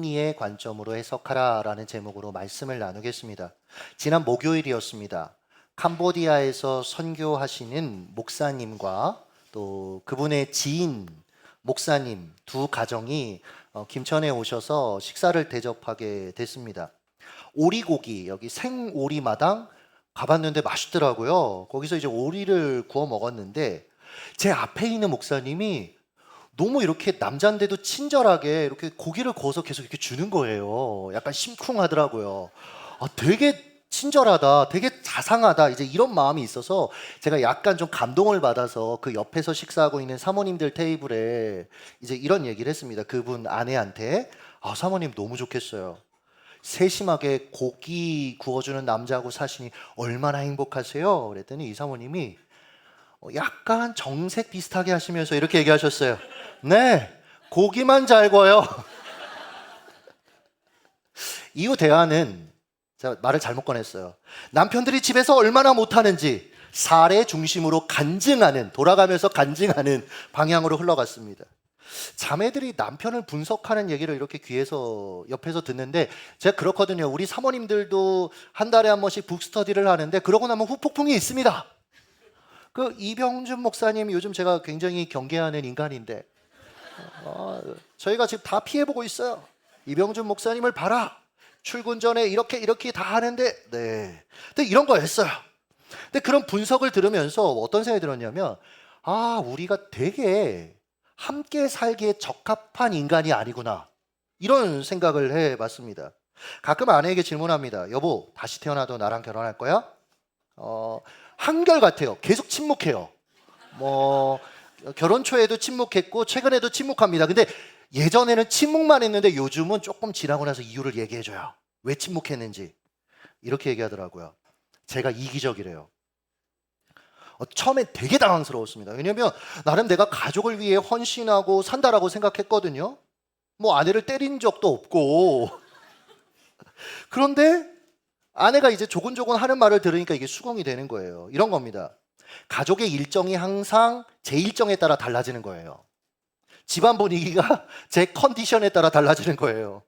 승리의 관점으로 해석하라라는 제목으로 말씀을 나누겠습니다. 지난 목요일이었습니다. 캄보디아에서 선교하시는 목사님과 또 그분의 지인 목사님 두 가정이 김천에 오셔서 식사를 대접하게 됐습니다. 오리고기, 여기 생오리 마당 가봤는데 맛있더라고요. 거기서 이제 오리를 구워 먹었는데 제 앞에 있는 목사님이 너무 이렇게 남잔데도 친절하게 이렇게 고기를 구워서 계속 이렇게 주는 거예요. 약간 심쿵하더라고요. 되게 친절하다, 되게 자상하다, 이제 이런 마음이 있어서 제가 약간 좀 감동을 받아서 그 옆에서 식사하고 있는 사모님들 테이블에 이제 이런 얘기를 했습니다. 그분 아내한테. 사모님 너무 좋겠어요. 세심하게 고기 구워주는 남자하고 사시니 얼마나 행복하세요? 그랬더니 이 사모님이 약간 정색 비슷하게 하시면서 이렇게 얘기하셨어요. 네, 고기만 잘 구워요. 이후 대화는 제가 말을 잘못 꺼냈어요. 남편들이 집에서 얼마나 못하는지 사례 중심으로 간증하는, 돌아가면서 간증하는 방향으로 흘러갔습니다. 자매들이 남편을 분석하는 얘기를 이렇게 귀에서 옆에서 듣는데 제가 그렇거든요. 우리 사모님들도 한 달에 한 번씩 북스터디를 하는데 그러고 나면 후폭풍이 있습니다. 그 이병준 목사님 요즘 제가 굉장히 경계하는 인간인데 저희가 지금 다 피해보고 있어요. 이병준 목사님을 봐라. 출근 전에 이렇게 다 하는데 네. 근데 이런 거 했어요. 근데 그런 분석을 들으면서 어떤 생각이 들었냐면 우리가 되게 함께 살기에 적합한 인간이 아니구나. 이런 생각을 해봤습니다. 가끔 아내에게 질문합니다. 여보, 다시 태어나도 나랑 결혼할 거야? 한결같아요. 계속 침묵해요. 결혼 초에도 침묵했고 최근에도 침묵합니다. 근데 예전에는 침묵만 했는데 요즘은 조금 지나고 나서 이유를 얘기해줘요. 왜 침묵했는지. 이렇게 얘기하더라고요. 제가 이기적이래요. 처음에 되게 당황스러웠습니다. 왜냐면 나름 내가 가족을 위해 헌신하고 산다라고 생각했거든요. 아내를 때린 적도 없고. 그런데 아내가 이제 조곤조곤 하는 말을 들으니까 이게 수긍이 되는 거예요. 이런 겁니다. 가족의 일정이 항상 제 일정에 따라 달라지는 거예요. 집안 분위기가 제 컨디션에 따라 달라지는 거예요.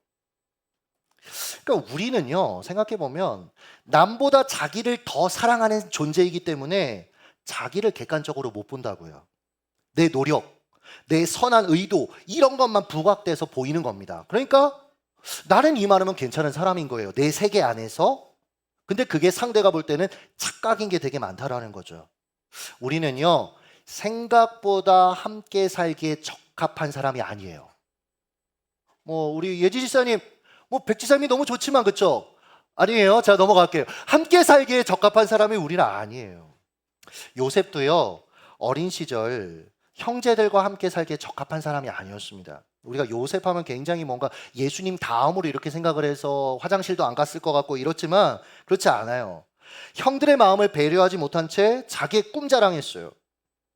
그러니까 우리는요, 생각해보면 남보다 자기를 더 사랑하는 존재이기 때문에 자기를 객관적으로 못 본다고요. 내 노력, 내 선한 의도 이런 것만 부각돼서 보이는 겁니다. 그러니까 나는 이만하면 괜찮은 사람인 거예요. 내 세계 안에서. 근데 그게 상대가 볼 때는 착각인 게 되게 많다라는 거죠. 우리는요, 생각보다 함께 살기에 적합한 사람이 아니에요. 우리 예지 지사님, 백 지사님이 너무 좋지만 그쵸? 아니에요. 자, 넘어갈게요. 함께 살기에 적합한 사람이 우리는 아니에요. 요셉도요, 어린 시절 형제들과 함께 살기에 적합한 사람이 아니었습니다. 우리가 요셉 하면 굉장히 뭔가 예수님 다음으로 이렇게 생각을 해서 화장실도 안 갔을 것 같고 이렇지만 그렇지 않아요. 형들의 마음을 배려하지 못한 채 자기의 꿈자랑했어요.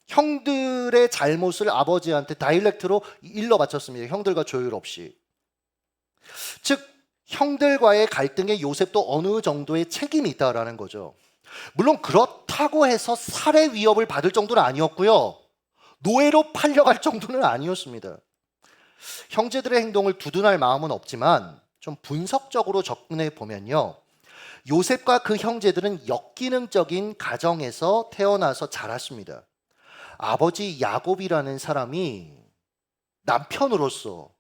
형들의 잘못을 아버지한테 다이렉트로 일러 바쳤습니다. 형들과 조율 없이. 즉 형들과의 갈등에 요셉도 어느 정도의 책임이 있다라는 거죠. 물론 그렇다고 해서 살해 위협을 받을 정도는 아니었고요. 노예로 팔려갈 정도는 아니었습니다. 형제들의 행동을 두둔할 마음은 없지만 좀 분석적으로 접근해 보면요. 요셉과 그 형제들은 역기능적인 가정에서 태어나서 자랐습니다. 아버지 야곱이라는 사람이 남편으로서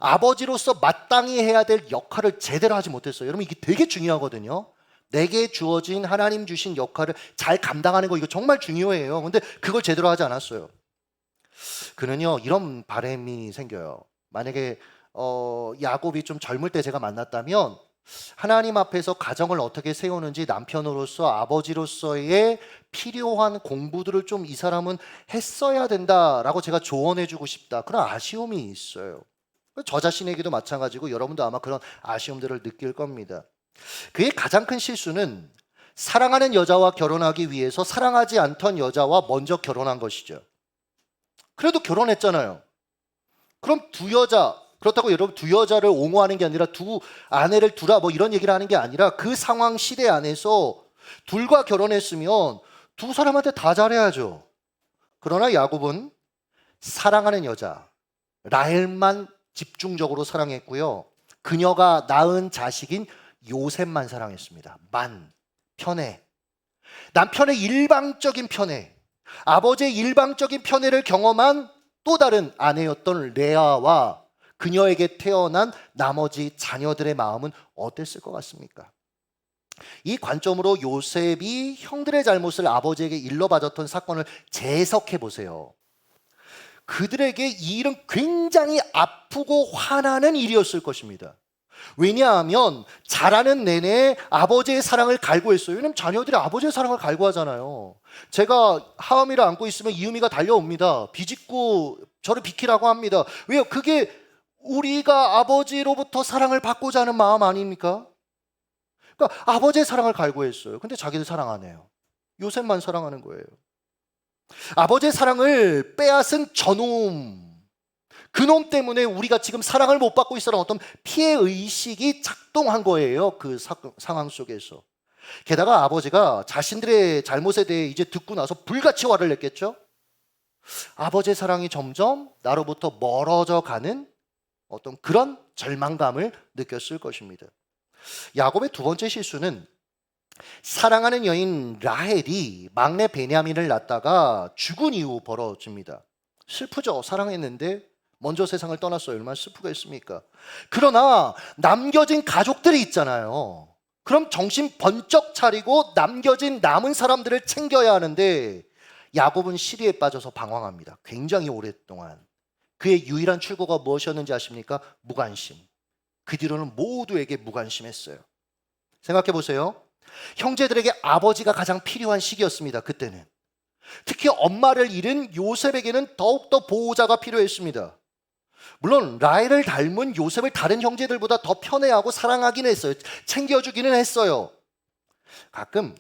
아버지로서 마땅히 해야 될 역할을 제대로 하지 못했어요. 여러분 이게 되게 중요하거든요. 내게 주어진 하나님 주신 역할을 잘 감당하는 거 이거 정말 중요해요. 근데 그걸 제대로 하지 않았어요. 그는요 이런 바람이 생겨요. 만약에 야곱이 좀 젊을 때 제가 만났다면 하나님 앞에서 가정을 어떻게 세우는지 남편으로서 아버지로서의 필요한 공부들을 좀 이 사람은 했어야 된다라고 제가 조언해주고 싶다. 그런 아쉬움이 있어요. 저 자신에게도 마찬가지고 여러분도 아마 그런 아쉬움들을 느낄 겁니다. 그의 가장 큰 실수는 사랑하는 여자와 결혼하기 위해서 사랑하지 않던 여자와 먼저 결혼한 것이죠. 그래도 결혼했잖아요. 그럼 두 여자, 그렇다고 여러분 두 여자를 옹호하는 게 아니라 두 아내를 두라 이런 얘기를 하는 게 아니라 그 상황 시대 안에서 둘과 결혼했으면 두 사람한테 다 잘해야죠. 그러나 야곱은 사랑하는 여자 라헬만 집중적으로 사랑했고요. 그녀가 낳은 자식인 요셉만 사랑했습니다. 편애. 남편의 일방적인 편애, 아버지의 일방적인 편애를 경험한 또 다른 아내였던 레아와 그녀에게 태어난 나머지 자녀들의 마음은 어땠을 것 같습니까? 이 관점으로 요셉이 형들의 잘못을 아버지에게 일러바쳤던 사건을 재해석해 보세요. 그들에게 이 일은 굉장히 아프고 화나는 일이었을 것입니다. 왜냐하면 자라는 내내 아버지의 사랑을 갈구했어요. 왜냐하면 자녀들이 아버지의 사랑을 갈구하잖아요. 제가 하은이를 안고 있으면 이음이가 달려옵니다. 비집고 저를 비키라고 합니다. 왜요? 그게 우리가 아버지로부터 사랑을 받고자 하는 마음 아닙니까? 그러니까 아버지의 사랑을 갈구했어요. 근데 자기들 사랑 안 해요. 요셉만 사랑하는 거예요. 아버지의 사랑을 빼앗은 저놈, 그놈 때문에 우리가 지금 사랑을 못 받고 있어라는 어떤 피해의식이 작동한 거예요. 그 상황 속에서. 게다가 아버지가 자신들의 잘못에 대해 이제 듣고 나서 불같이 화를 냈겠죠. 아버지의 사랑이 점점 나로부터 멀어져 가는 어떤 그런 절망감을 느꼈을 것입니다. 야곱의 두 번째 실수는 사랑하는 여인 라헬이 막내 베냐민을 낳다가 죽은 이후 벌어집니다. 슬프죠. 사랑했는데 먼저 세상을 떠났어요. 얼마나 슬프겠습니까? 그러나 남겨진 가족들이 있잖아요. 그럼 정신 번쩍 차리고 남은 사람들을 챙겨야 하는데 야곱은 시리에 빠져서 방황합니다. 굉장히 오랫동안. 그의 유일한 출구가 무엇이었는지 아십니까? 무관심. 그 뒤로는 모두에게 무관심했어요. 생각해 보세요. 형제들에게 아버지가 가장 필요한 시기였습니다. 그때는. 특히 엄마를 잃은 요셉에게는 더욱더 보호자가 필요했습니다. 물론 라헬을 닮은 요셉을 다른 형제들보다 더 편애하고 사랑하긴 했어요. 챙겨주기는 했어요. 가끔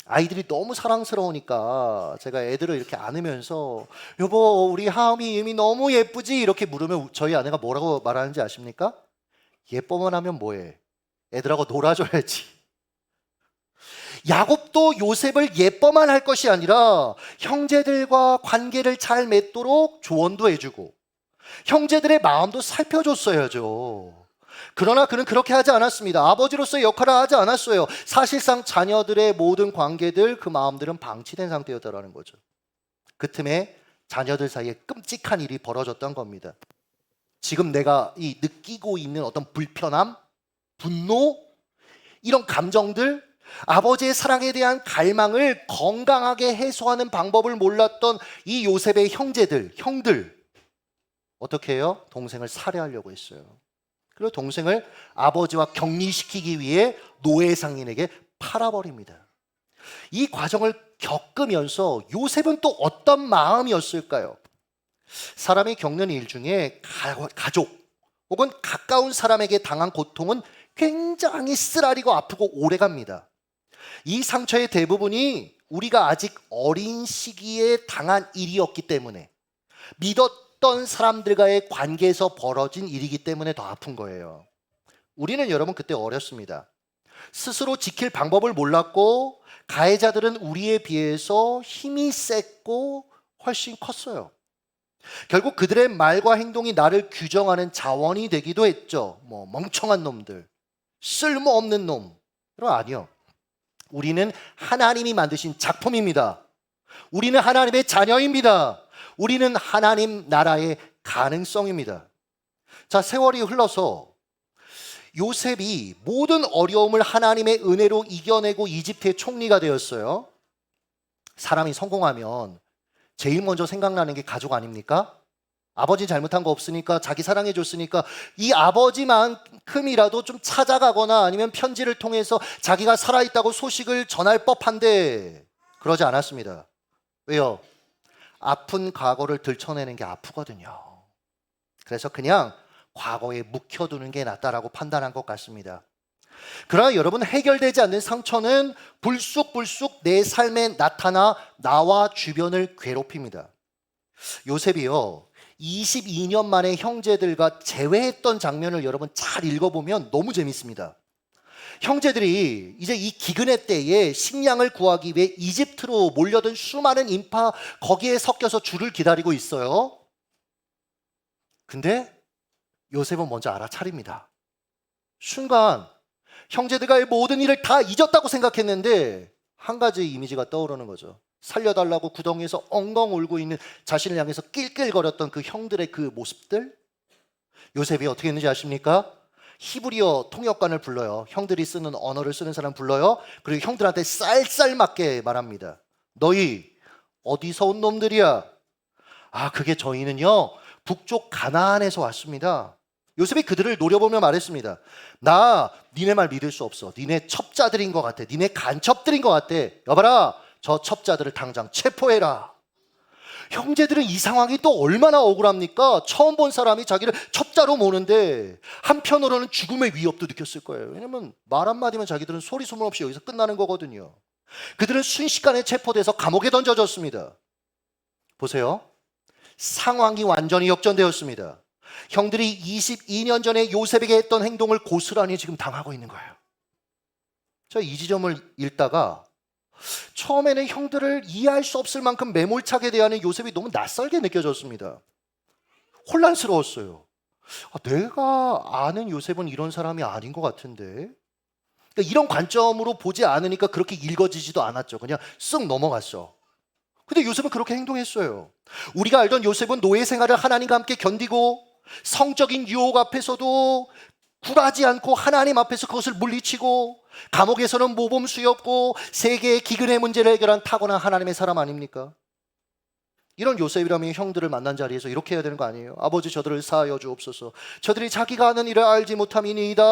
아이들이 너무 사랑스러우니까 제가 애들을 이렇게 안으면서 여보 우리 하음이 이미 너무 예쁘지? 이렇게 물으면 저희 아내가 뭐라고 말하는지 아십니까? 예뻐만 하면 뭐해? 애들하고 놀아줘야지. 야곱도 요셉을 예뻐만 할 것이 아니라 형제들과 관계를 잘 맺도록 조언도 해주고 형제들의 마음도 살펴줬어야죠. 그러나 그는 그렇게 하지 않았습니다. 아버지로서의 역할을 하지 않았어요. 사실상 자녀들의 모든 관계들, 그 마음들은 방치된 상태였다는 거죠. 그 틈에 자녀들 사이에 끔찍한 일이 벌어졌던 겁니다. 지금 내가 느끼고 있는 어떤 불편함, 분노, 이런 감정들, 아버지의 사랑에 대한 갈망을 건강하게 해소하는 방법을 몰랐던 이 요셉의 형들 어떻게 해요? 동생을 살해하려고 했어요. 그리고 동생을 아버지와 격리시키기 위해 노예 상인에게 팔아버립니다. 이 과정을 겪으면서 요셉은 또 어떤 마음이었을까요? 사람이 겪는 일 중에 가족 혹은 가까운 사람에게 당한 고통은 굉장히 쓰라리고 아프고 오래갑니다. 이 상처의 대부분이 우리가 아직 어린 시기에 당한 일이었기 때문에 믿었던 사람들과의 관계에서 벌어진 일이기 때문에 더 아픈 거예요. 우리는 여러분 그때 어렸습니다. 스스로 지킬 방법을 몰랐고 가해자들은 우리에 비해서 힘이 셌고 훨씬 컸어요. 결국 그들의 말과 행동이 나를 규정하는 자원이 되기도 했죠. 멍청한 놈들, 쓸모없는 놈. 아니요. 우리는 하나님이 만드신 작품입니다. 우리는 하나님의 자녀입니다. 우리는 하나님 나라의 가능성입니다. 자, 세월이 흘러서 요셉이 모든 어려움을 하나님의 은혜로 이겨내고 이집트의 총리가 되었어요. 사람이 성공하면 제일 먼저 생각나는 게 가족 아닙니까? 아버지 잘못한 거 없으니까 자기 사랑해 줬으니까 이 아버지만큼이라도 좀 찾아가거나 아니면 편지를 통해서 자기가 살아있다고 소식을 전할 법한데 그러지 않았습니다. 왜요? 아픈 과거를 들춰내는 게 아프거든요. 그래서 그냥 과거에 묵혀두는 게 낫다라고 판단한 것 같습니다. 그러나 여러분, 해결되지 않는 상처는 불쑥불쑥 내 삶에 나타나 나와 주변을 괴롭힙니다. 요셉이요 22년 만에 형제들과 재회했던 장면을 여러분 잘 읽어보면 너무 재밌습니다. 형제들이 이제 이 기근의 때에 식량을 구하기 위해 이집트로 몰려든 수많은 인파 거기에 섞여서 줄을 기다리고 있어요. 근데 요셉은 먼저 알아차립니다. 순간 형제들과의 모든 일을 다 잊었다고 생각했는데 한 가지 이미지가 떠오르는 거죠. 살려달라고 구덩이에서 엉엉 울고 있는 자신을 향해서 낄낄거렸던 그 형들의 그 모습들. 요셉이 어떻게 했는지 아십니까? 히브리어 통역관을 불러요. 형들이 쓰는 언어를 쓰는 사람 불러요. 그리고 형들한테 쌀쌀맞게 말합니다. 너희 어디서 온 놈들이야? 아, 그게 저희는요 북쪽 가나안에서 왔습니다. 요셉이 그들을 노려보며 말했습니다. 나 니네 말 믿을 수 없어. 니네 첩자들인 것 같아. 니네 간첩들인 것 같아. 여봐라, 저 첩자들을 당장 체포해라. 형제들은 이 상황이 또 얼마나 억울합니까? 처음 본 사람이 자기를 첩자로 모는데 한편으로는 죽음의 위협도 느꼈을 거예요. 왜냐면 말 한마디면 자기들은 소리 소문 없이 여기서 끝나는 거거든요. 그들은 순식간에 체포돼서 감옥에 던져졌습니다. 보세요. 상황이 완전히 역전되었습니다. 형들이 22년 전에 요셉에게 했던 행동을 고스란히 지금 당하고 있는 거예요. 저 이 지점을 읽다가 처음에는 형들을 이해할 수 없을 만큼 매몰차게 대하는 요셉이 너무 낯설게 느껴졌습니다. 혼란스러웠어요. 내가 아는 요셉은 이런 사람이 아닌 것 같은데. 그러니까 이런 관점으로 보지 않으니까 그렇게 읽어지지도 않았죠. 그냥 쓱 넘어갔어. 근데 요셉은 그렇게 행동했어요. 우리가 알던 요셉은 노예 생활을 하나님과 함께 견디고 성적인 유혹 앞에서도 굴하지 않고 하나님 앞에서 그것을 물리치고 감옥에서는 모범수였고 세계의 기근의 문제를 해결한 타고난 하나님의 사람 아닙니까? 이런 요셉이라면 형들을 만난 자리에서 이렇게 해야 되는 거 아니에요? 아버지, 저들을 사하여 주옵소서. 저들이 자기가 하는 일을 알지 못함이니이다.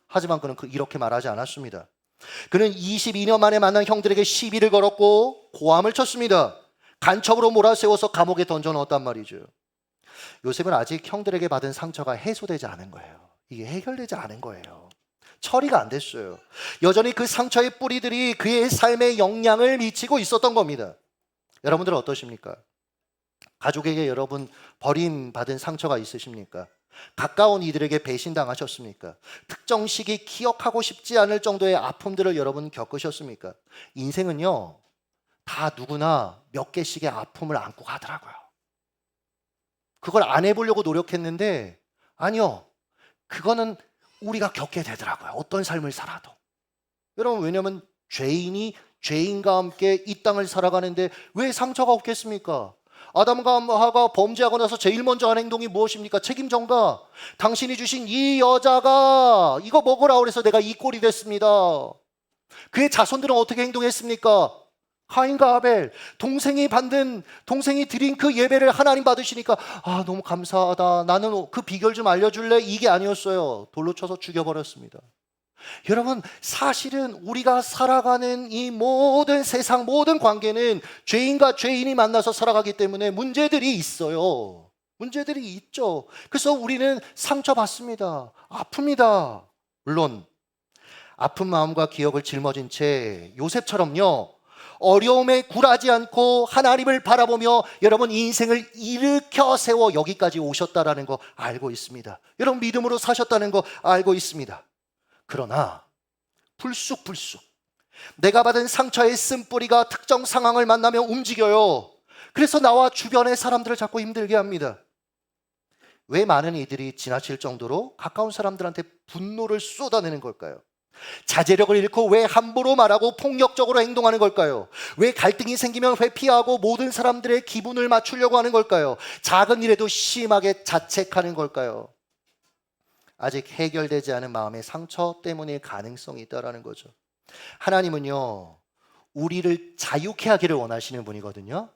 하지만 그는 이렇게 말하지 않았습니다. 그는 22년 만에 만난 형들에게 시비를 걸었고 고함을 쳤습니다. 간첩으로 몰아세워서 감옥에 던져넣었단 말이죠. 요셉은 아직 형들에게 받은 상처가 해소되지 않은 거예요. 이게 해결되지 않은 거예요. 처리가 안 됐어요. 여전히 그 상처의 뿌리들이 그의 삶에 영향을 미치고 있었던 겁니다. 여러분들은 어떠십니까? 가족에게 여러분 버림받은 상처가 있으십니까? 가까운 이들에게 배신당하셨습니까? 특정 시기 기억하고 싶지 않을 정도의 아픔들을 여러분 겪으셨습니까? 인생은요, 다 누구나 몇 개씩의 아픔을 안고 가더라고요. 그걸 안 해보려고 노력했는데 아니요, 그거는 우리가 겪게 되더라고요. 어떤 삶을 살아도. 여러분, 왜냐하면 죄인이 죄인과 함께 이 땅을 살아가는데 왜 상처가 없겠습니까? 아담과 하와가 범죄하고 나서 제일 먼저 한 행동이 무엇입니까? 책임전가. 당신이 주신 이 여자가 이거 먹으라 그래서 내가 이 꼴이 됐습니다. 그의 자손들은 어떻게 행동했습니까? 가인과 아벨, 동생이 드린 그 예배를 하나님 받으시니까 너무 감사하다. 나는 그 비결 좀 알려줄래? 이게 아니었어요. 돌로 쳐서 죽여버렸습니다. 여러분, 사실은 우리가 살아가는 이 모든 세상 모든 관계는 죄인과 죄인이 만나서 살아가기 때문에 문제들이 있어요. 문제들이 있죠. 그래서 우리는 상처받습니다. 아픕니다. 물론 아픈 마음과 기억을 짊어진 채 요셉처럼요, 어려움에 굴하지 않고 하나님을 바라보며 여러분 인생을 일으켜 세워 여기까지 오셨다라는 거 알고 있습니다. 여러분 믿음으로 사셨다는 거 알고 있습니다. 그러나 불쑥불쑥 내가 받은 상처의 쓴뿌리가 특정 상황을 만나며 움직여요. 그래서 나와 주변의 사람들을 자꾸 힘들게 합니다. 왜 많은 이들이 지나칠 정도로 가까운 사람들한테 분노를 쏟아내는 걸까요? 자제력을 잃고 왜 함부로 말하고 폭력적으로 행동하는 걸까요? 왜 갈등이 생기면 회피하고 모든 사람들의 기분을 맞추려고 하는 걸까요? 작은 일에도 심하게 자책하는 걸까요? 아직 해결되지 않은 마음의 상처 때문일 가능성이 있다는 거죠. 하나님은요, 우리를 자유케 하기를 원하시는 분이거든요.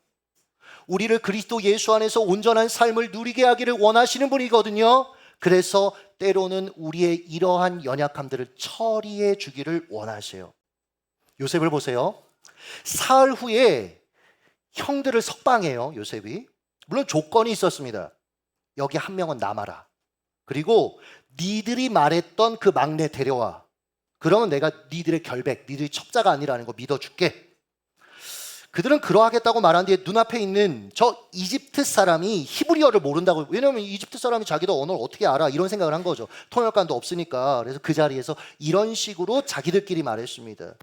우리를 그리스도 예수 안에서 온전한 삶을 누리게 하기를 원하시는 분이거든요. 그래서 때로는 우리의 이러한 연약함들을 처리해 주기를 원하세요. 요셉을 보세요. 사흘 후에 형들을 석방해요. 요셉이. 물론 조건이 있었습니다. 여기 한 명은 남아라. 그리고 니들이 말했던 그 막내 데려와. 그러면 내가 니들의 결백, 니들이 첩자가 아니라는 거 믿어줄게. 그들은 그러하겠다고 말한 뒤에 눈앞에 있는 저 이집트 사람이 히브리어를 모른다고. 왜냐하면 이집트 사람이 자기도 언어를 어떻게 알아? 이런 생각을 한 거죠. 통역관도 없으니까. 그래서 그 자리에서 이런 식으로 자기들끼리 말했습니다.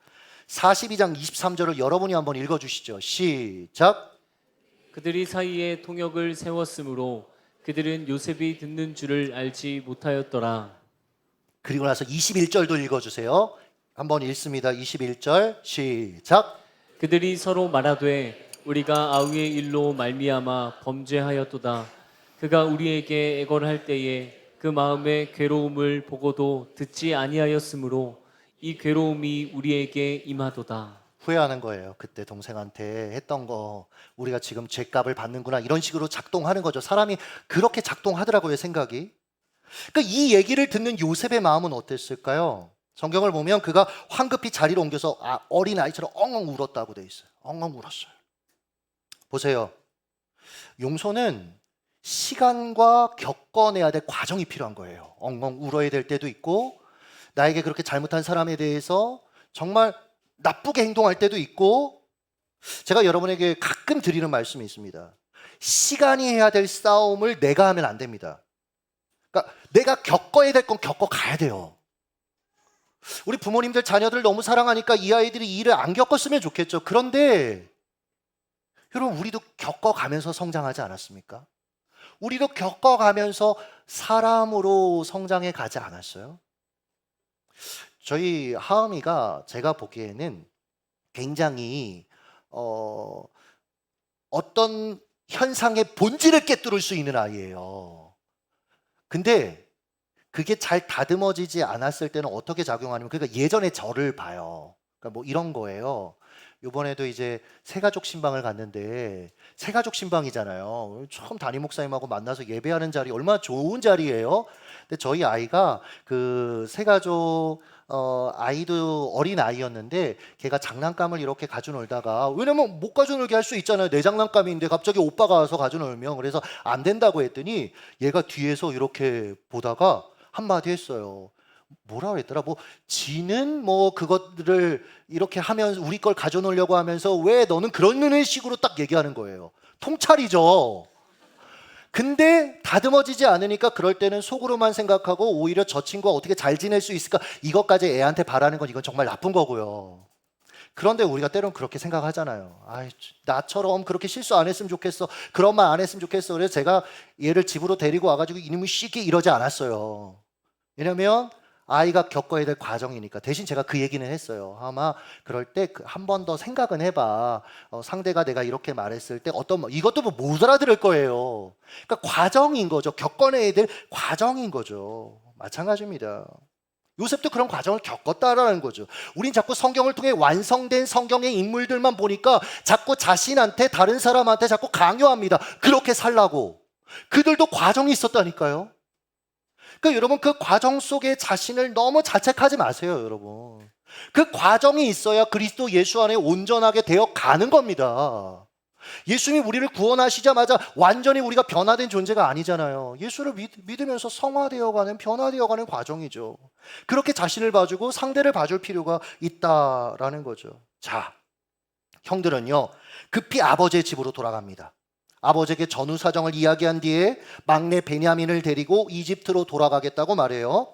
42장 23절을 여러분이 한번 읽어주시죠. 시작. 그들이 사이에 통역을 세웠으므로 그들은 요셉이 듣는 줄을 알지 못하였더라. 그리고 나서 21절도 읽어주세요. 한번 읽습니다. 21절 시작. 그들이 서로 말하되 우리가 아우의 일로 말미암아 범죄하였도다. 그가 우리에게 애걸할 때에 그 마음의 괴로움을 보고도 듣지 아니하였으므로 이 괴로움이 우리에게 임하도다. 후회하는 거예요. 그때 동생한테 했던 거 우리가 지금 죗값을 받는구나 이런 식으로 작동하는 거죠. 사람이 그렇게 작동하더라고요, 생각이. 그러니까 이 얘기를 듣는 요셉의 마음은 어땠을까요? 성경을 보면 그가 황급히 자리를 옮겨서 어린 아이처럼 엉엉 울었다고 돼 있어요. 엉엉 울었어요. 보세요. 용서는 시간과 겪어내야 될 과정이 필요한 거예요. 엉엉 울어야 될 때도 있고 나에게 그렇게 잘못한 사람에 대해서 정말 나쁘게 행동할 때도 있고, 제가 여러분에게 가끔 드리는 말씀이 있습니다. 시간이 해야 될 싸움을 내가 하면 안 됩니다. 그러니까 내가 겪어야 될 건 겪어 가야 돼요. 우리 부모님들 자녀들 너무 사랑하니까 이 아이들이 이 일을 안 겪었으면 좋겠죠. 그런데 여러분, 우리도 겪어가면서 성장하지 않았습니까? 우리도 겪어가면서 사람으로 성장해 가지 않았어요? 저희 하은이가 제가 보기에는 굉장히 어떤 현상의 본질을 꿰뚫을 수 있는 아이예요. 근데 그게 잘 다듬어지지 않았을 때는 어떻게 작용하냐면, 그러니까 예전에 저를 봐요. 그러니까 뭐 이런 거예요. 요번에도 이제 새가족 신방을 갔는데, 새가족 신방이잖아요. 처음 담임 목사님하고 만나서 예배하는 자리 얼마나 좋은 자리예요. 근데 저희 아이가 그 새가족 아이도 어린 아이였는데 걔가 장난감을 이렇게 가져 놀다가, 왜냐면 못 가져 놀게 할 수 있잖아요. 내 장난감인데 갑자기 오빠가 와서 가져 놀면. 그래서 안 된다고 했더니 얘가 뒤에서 이렇게 보다가 한마디 했어요. 뭐라 그랬더라? 뭐 지는 뭐 그것들을 이렇게 하면 우리 걸 가져 놀려고 하면서 왜 너는 그런 식으로 딱 얘기하는 거예요. 통찰이죠. 근데 다듬어지지 않으니까 그럴 때는 속으로만 생각하고 오히려 저 친구가 어떻게 잘 지낼 수 있을까, 이것까지 애한테 바라는 건 이건 정말 나쁜 거고요. 그런데 우리가 때론 그렇게 생각하잖아요. 아이, 나처럼 그렇게 실수 안 했으면 좋겠어, 그런 말 안 했으면 좋겠어. 그래서 제가 얘를 집으로 데리고 와가지고 이놈의 쉬기 이러지 않았어요. 왜냐면 아이가 겪어야 될 과정이니까. 대신 제가 그 얘기는 했어요. 아마 그럴 때 한 번 더 생각은 해봐. 상대가 내가 이렇게 말했을 때 이것도 뭐 못 알아들을 거예요. 그러니까 과정인 거죠. 겪어내야 될 과정인 거죠. 마찬가지입니다. 요셉도 그런 과정을 겪었다라는 거죠. 우린 자꾸 성경을 통해 완성된 성경의 인물들만 보니까 자꾸 자신한테, 다른 사람한테 자꾸 강요합니다. 그렇게 살라고. 그들도 과정이 있었다니까요. 그러니까 여러분, 그 과정 속에 자신을 너무 자책하지 마세요, 여러분. 그 과정이 있어야 그리스도 예수 안에 온전하게 되어 가는 겁니다. 예수님이 우리를 구원하시자마자 완전히 우리가 변화된 존재가 아니잖아요. 예수를 믿으면서 성화되어가는, 변화되어가는 과정이죠. 그렇게 자신을 봐주고 상대를 봐줄 필요가 있다라는 거죠. 자, 형들은요, 급히 아버지의 집으로 돌아갑니다. 아버지에게 전후 사정을 이야기한 뒤에 막내 베냐민을 데리고 이집트로 돌아가겠다고 말해요.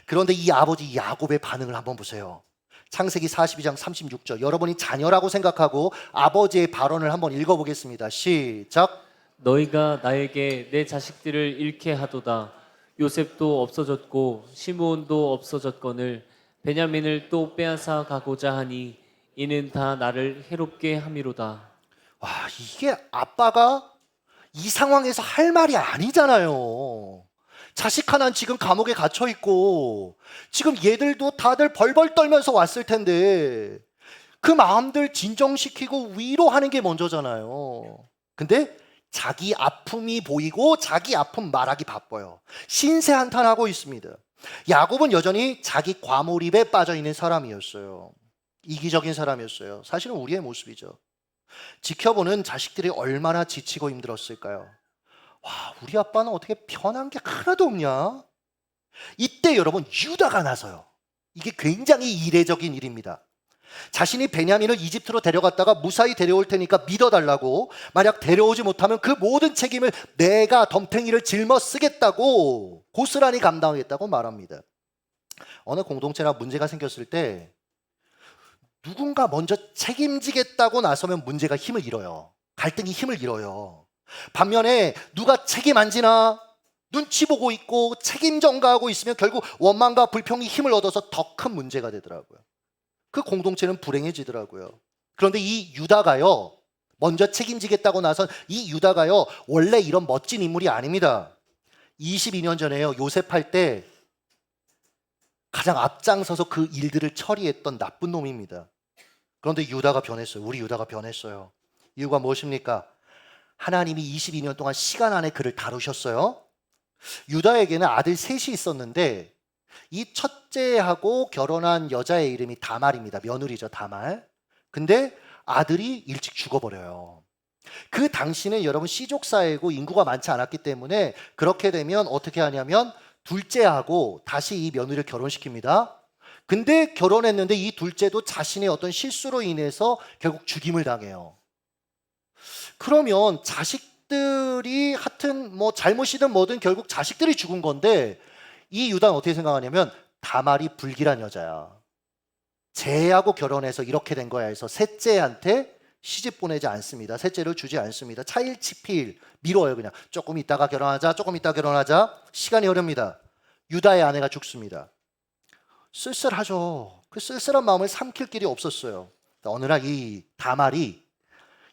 그런데 이 아버지 야곱의 반응을 한번 보세요. 창세기 42장 36절. 여러분이 자녀라고 생각하고 아버지의 발언을 한번 읽어보겠습니다. 시작. 너희가 나에게 내 자식들을 잃게 하도다. 요셉도 없어졌고 시므온도 없어졌거늘 베냐민을 또 빼앗아 가고자 하니 이는 다 나를 해롭게 함이로다. 와, 이게 아빠가 이 상황에서 할 말이 아니잖아요. 자식 하나는 지금 감옥에 갇혀 있고 지금 얘들도 다들 벌벌 떨면서 왔을 텐데 그 마음들 진정시키고 위로하는 게 먼저잖아요. 근데 자기 아픔이 보이고 자기 아픔 말하기 바빠요. 신세한탄하고 있습니다. 야곱은 여전히 자기 과몰입에 빠져 있는 사람이었어요. 이기적인 사람이었어요. 사실은 우리의 모습이죠. 지켜보는 자식들이 얼마나 지치고 힘들었을까요? 와, 우리 아빠는 어떻게 편한 게 하나도 없냐? 이때 여러분, 유다가 나서요. 이게 굉장히 이례적인 일입니다. 자신이 베냐민을 이집트로 데려갔다가 무사히 데려올 테니까 믿어달라고, 만약 데려오지 못하면 그 모든 책임을 내가 덤탱이를 짊어 쓰겠다고, 고스란히 감당하겠다고 말합니다. 어느 공동체나 문제가 생겼을 때 누군가 먼저 책임지겠다고 나서면 문제가 힘을 잃어요. 갈등이 힘을 잃어요. 반면에 누가 책임 안 지나? 눈치 보고 있고 책임 전가하고 있으면 결국 원망과 불평이 힘을 얻어서 더 큰 문제가 되더라고요. 그 공동체는 불행해지더라고요. 그런데 이 유다가요, 먼저 책임지겠다고 나선 이 유다가요, 원래 이런 멋진 인물이 아닙니다. 22년 전에요, 요셉 할 때 가장 앞장서서 그 일들을 처리했던 나쁜 놈입니다. 그런데 유다가 변했어요. 우리 유다가 변했어요. 이유가 무엇입니까? 하나님이 22년 동안 시간 안에 그를 다루셨어요. 유다에게는 아들 셋이 있었는데 이 첫째하고 결혼한 여자의 이름이 다말입니다. 며느리죠, 다말. 근데 아들이 일찍 죽어버려요. 그 당시는 여러분 씨족 사회고 인구가 많지 않았기 때문에 그렇게 되면 어떻게 하냐면 둘째하고 다시 이 며느리를 결혼시킵니다. 근데 결혼했는데 이 둘째도 자신의 어떤 실수로 인해서 결국 죽임을 당해요. 그러면 자식들이 하여튼 뭐 잘못이든 뭐든 결국 자식들이 죽은 건데 이 유다는 어떻게 생각하냐면 다말이 불길한 여자야. 쟤하고 결혼해서 이렇게 된 거야 해서 셋째한테 시집 보내지 않습니다. 셋째를 주지 않습니다. 차일치필 미뤄요. 그냥 조금 있다가 결혼하자, 조금 있다가 결혼하자. 시간이 흐릅니다. 유다의 아내가 죽습니다. 쓸쓸하죠. 그 쓸쓸한 마음을 삼킬 길이 없었어요. 어느 날 이 다말이,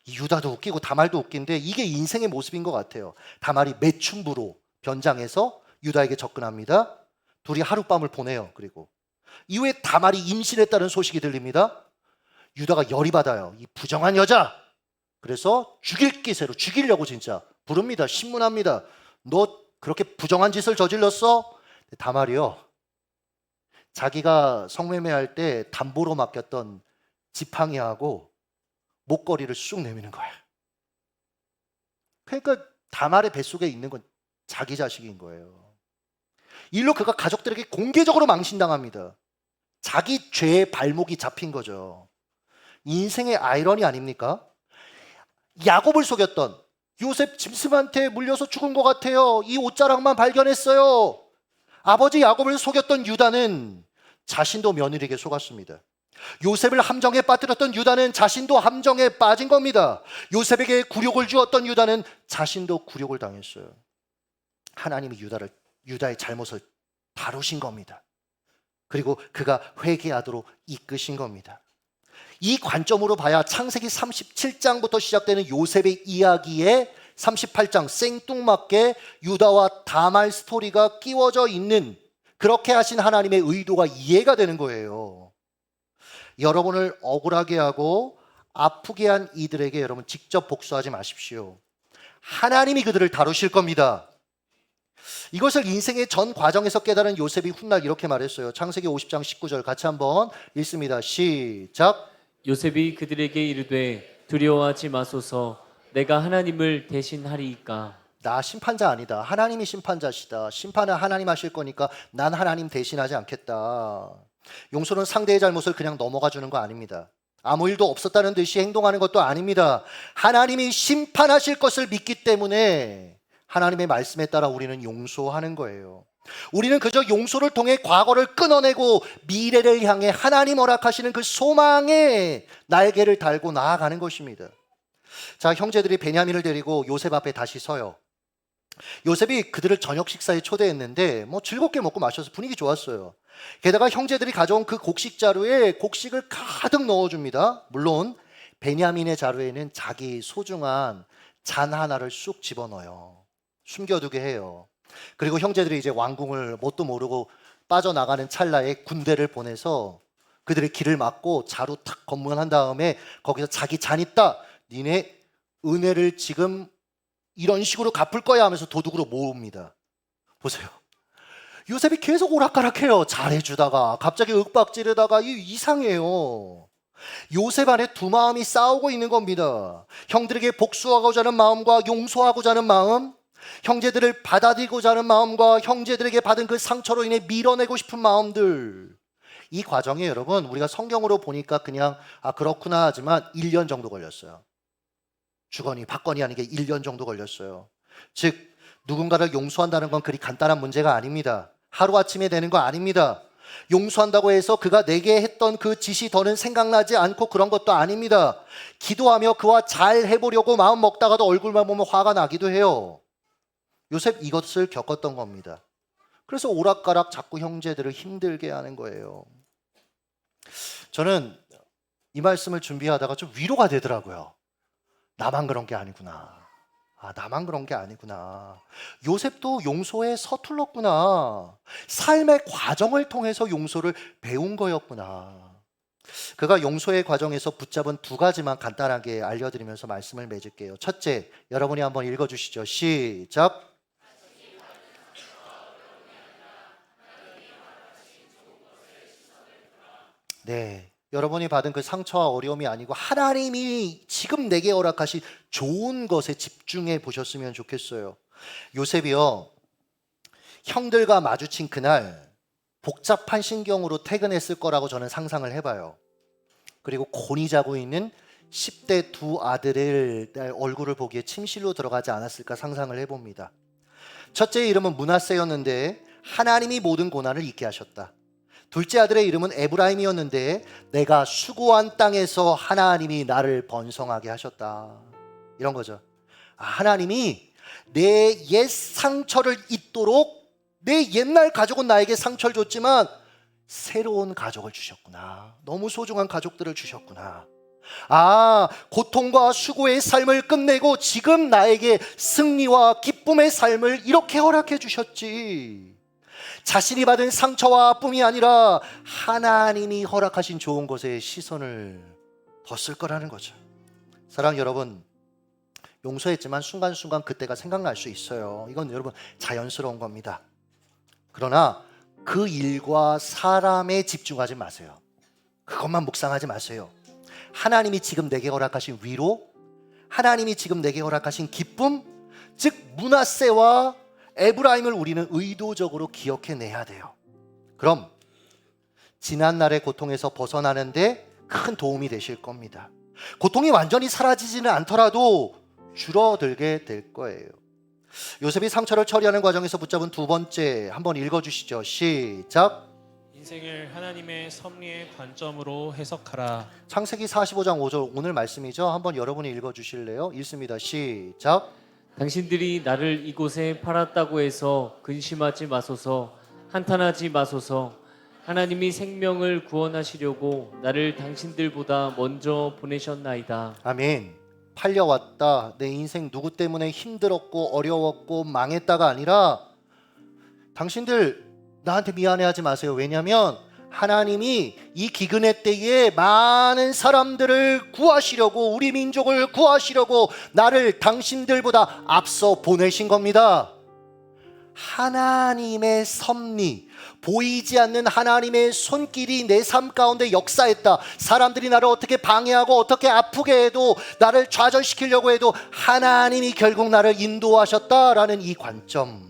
이 유다도 웃기고 다말도 웃긴데 이게 인생의 모습인 것 같아요. 다말이 매춘부로 변장해서 유다에게 접근합니다. 둘이 하룻밤을 보내요. 그리고 이후에 다말이 임신했다는 소식이 들립니다. 유다가 열이 받아요. 이 부정한 여자. 그래서 죽일 기세로 죽이려고 진짜 부릅니다. 신문합니다. 너 그렇게 부정한 짓을 저질렀어? 다말이요, 자기가 성매매할 때 담보로 맡겼던 지팡이하고 목걸이를 쑥 내미는 거야. 그러니까 다말의 뱃속에 있는 건 자기 자식인 거예요. 일로 그가 가족들에게 공개적으로 망신당합니다. 자기 죄의 발목이 잡힌 거죠. 인생의 아이러니 아닙니까? 야곱을 속였던 요셉 짐승한테 물려서 죽은 것 같아요. 이 옷자락만 발견했어요. 아버지 야곱을 속였던 유다는 자신도 며느리에게 속았습니다. 요셉을 함정에 빠뜨렸던 유다는 자신도 함정에 빠진 겁니다. 요셉에게 굴욕을 주었던 유다는 자신도 굴욕을 당했어요. 하나님이 유다의 잘못을 다루신 겁니다. 그리고 그가 회개하도록 이끄신 겁니다. 이 관점으로 봐야 창세기 37장부터 시작되는 요셉의 이야기에 38장 생뚱맞게 유다와 다말 스토리가 끼워져 있는, 그렇게 하신 하나님의 의도가 이해가 되는 거예요. 여러분을 억울하게 하고 아프게 한 이들에게 여러분 직접 복수하지 마십시오. 하나님이 그들을 다루실 겁니다. 이것을 인생의 전 과정에서 깨달은 요셉이 훗날 이렇게 말했어요. 창세기 50장 19절 같이 한번 읽습니다. 시작. 요셉이 그들에게 이르되 두려워하지 마소서 내가 하나님을 대신하리이까. 나 심판자 아니다. 하나님이 심판자시다. 심판은 하나님 하실 거니까 난 하나님 대신하지 않겠다. 용서는 상대의 잘못을 그냥 넘어가 주는 거 아닙니다. 아무 일도 없었다는 듯이 행동하는 것도 아닙니다. 하나님이 심판하실 것을 믿기 때문에 하나님의 말씀에 따라 우리는 용서하는 거예요. 우리는 그저 용서를 통해 과거를 끊어내고 미래를 향해 하나님 허락하시는 그 소망의 날개를 달고 나아가는 것입니다. 자, 형제들이 베냐민을 데리고 요셉 앞에 다시 서요. 요셉이 그들을 저녁 식사에 초대했는데 뭐 즐겁게 먹고 마셔서 분위기 좋았어요. 게다가 형제들이 가져온 그 곡식 자루에 곡식을 가득 넣어줍니다. 물론 베냐민의 자루에는 자기 소중한 잔 하나를 쑥 집어넣어요. 숨겨두게 해요. 그리고 형제들이 이제 왕궁을 뭣도 모르고 빠져나가는 찰나에 군대를 보내서 그들의 길을 막고 자루 탁 검문한 다음에 거기서 자기 잔 있다, 니네 은혜를 지금 이런 식으로 갚을 거야 하면서 도둑으로 모읍니다. 보세요. 요셉이 계속 오락가락해요. 잘해주다가 갑자기 윽박지르다가 이상해요. 요셉 안에 두 마음이 싸우고 있는 겁니다. 형들에게 복수하고자 하는 마음과 용서하고자 하는 마음, 형제들을 받아들이고자 하는 마음과 형제들에게 받은 그 상처로 인해 밀어내고 싶은 마음들. 이 과정에 여러분 우리가 성경으로 보니까 그냥 그렇구나 하지만 1년 정도 걸렸어요. 주거니 받거니 하는 게 1년 정도 걸렸어요. 즉 누군가를 용서한다는 건 그리 간단한 문제가 아닙니다. 하루아침에 되는 거 아닙니다. 용서한다고 해서 그가 내게 했던 그 짓이 더는 생각나지 않고 그런 것도 아닙니다. 기도하며 그와 잘 해보려고 마음 먹다가도 얼굴만 보면 화가 나기도 해요. 요셉 이것을 겪었던 겁니다. 그래서 오락가락 자꾸 형제들을 힘들게 하는 거예요. 저는 이 말씀을 준비하다가 좀 위로가 되더라고요. 나만 그런 게 아니구나. 나만 그런 게 아니구나. 요셉도 용서에 서툴렀구나. 삶의 과정을 통해서 용서를 배운 거였구나. 그가 용서의 과정에서 붙잡은 두 가지만 간단하게 알려드리면서 말씀을 맺을게요. 첫째, 여러분이 한번 읽어주시죠. 시작. 네, 여러분이 받은 그 상처와 어려움이 아니고 하나님이 지금 내게 허락하신 좋은 것에 집중해 보셨으면 좋겠어요. 요셉이요, 형들과 마주친 그날 복잡한 신경으로 퇴근했을 거라고 저는 상상을 해봐요. 그리고 곤히 자고 있는 10대 두 아들의 얼굴을 보기에 침실로 들어가지 않았을까 상상을 해봅니다. 첫째의 이름은 므낫세였는데 하나님이 모든 고난을 잊게 하셨다. 둘째 아들의 이름은 에브라임이었는데 내가 수고한 땅에서 하나님이 나를 번성하게 하셨다. 이런 거죠. 하나님이 내 옛 상처를 잊도록 내 옛날 가족은 나에게 상처를 줬지만 새로운 가족을 주셨구나. 너무 소중한 가족들을 주셨구나. 고통과 수고의 삶을 끝내고 지금 나에게 승리와 기쁨의 삶을 이렇게 허락해 주셨지. 자신이 받은 상처와 아픔이 아니라 하나님이 허락하신 좋은 것에 시선을 뒀을 거라는 거죠. 사랑 여러분, 용서했지만 순간순간 그때가 생각날 수 있어요. 이건 여러분 자연스러운 겁니다. 그러나 그 일과 사람에 집중하지 마세요. 그것만 묵상하지 마세요. 하나님이 지금 내게 허락하신 위로, 하나님이 지금 내게 허락하신 기쁨, 즉 므낫세와 에브라임을 우리는 의도적으로 기억해내야 돼요. 그럼 지난날의 고통에서 벗어나는데 큰 도움이 되실 겁니다. 고통이 완전히 사라지지는 않더라도 줄어들게 될 거예요. 요셉이 상처를 처리하는 과정에서 붙잡은 두 번째, 한번 읽어주시죠. 시작. 인생을 하나님의 섭리의 관점으로 해석하라. 창세기 45장 5절 오늘 말씀이죠. 한번 여러분이 읽어주실래요? 읽습니다. 시작. 당신들이 나를 이곳에 팔았다고 해서 근심하지 마소서, 한탄하지 마소서. 하나님이 생명을 구원하시려고 나를 당신들보다 먼저 보내셨나이다. 아멘. 팔려왔다. 내 인생 누구 때문에 힘들었고 어려웠고 망했다가 아니라 당신들 나한테 미안해하지 마세요. 왜냐하면 하나님이 이 기근의 때에 많은 사람들을 구하시려고, 우리 민족을 구하시려고 나를 당신들보다 앞서 보내신 겁니다. 하나님의 섭리, 보이지 않는 하나님의 손길이 내 삶 가운데 역사했다. 사람들이 나를 어떻게 방해하고 어떻게 아프게 해도, 나를 좌절시키려고 해도 하나님이 결국 나를 인도하셨다라는 이 관점,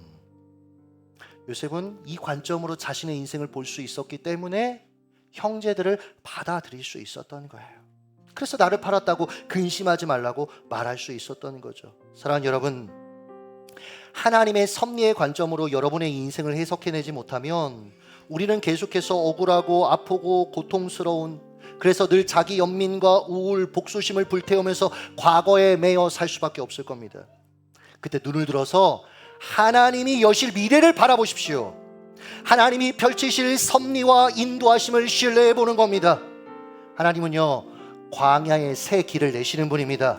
요셉은 이 관점으로 자신의 인생을 볼 수 있었기 때문에 형제들을 받아들일 수 있었던 거예요. 그래서 나를 팔았다고 근심하지 말라고 말할 수 있었던 거죠. 사랑하는 여러분, 하나님의 섭리의 관점으로 여러분의 인생을 해석해내지 못하면 우리는 계속해서 억울하고 아프고 고통스러운, 그래서 늘 자기 연민과 우울, 복수심을 불태우면서 과거에 매여 살 수밖에 없을 겁니다. 그때 눈을 들어서 하나님이 여실 미래를 바라보십시오. 하나님이 펼치실 섭리와 인도하심을 신뢰해 보는 겁니다. 하나님은요, 광야에 새 길을 내시는 분입니다.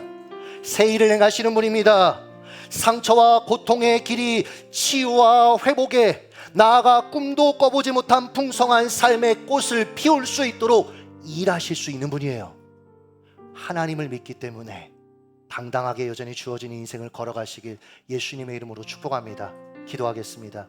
새 일을 행하시는 분입니다. 상처와 고통의 길이 치유와 회복에, 나아가 꿈도 꿔보지 못한 풍성한 삶의 꽃을 피울 수 있도록 일하실 수 있는 분이에요. 하나님을 믿기 때문에 당당하게 여전히 주어진 인생을 걸어가시길 예수님의 이름으로 축복합니다. 기도하겠습니다.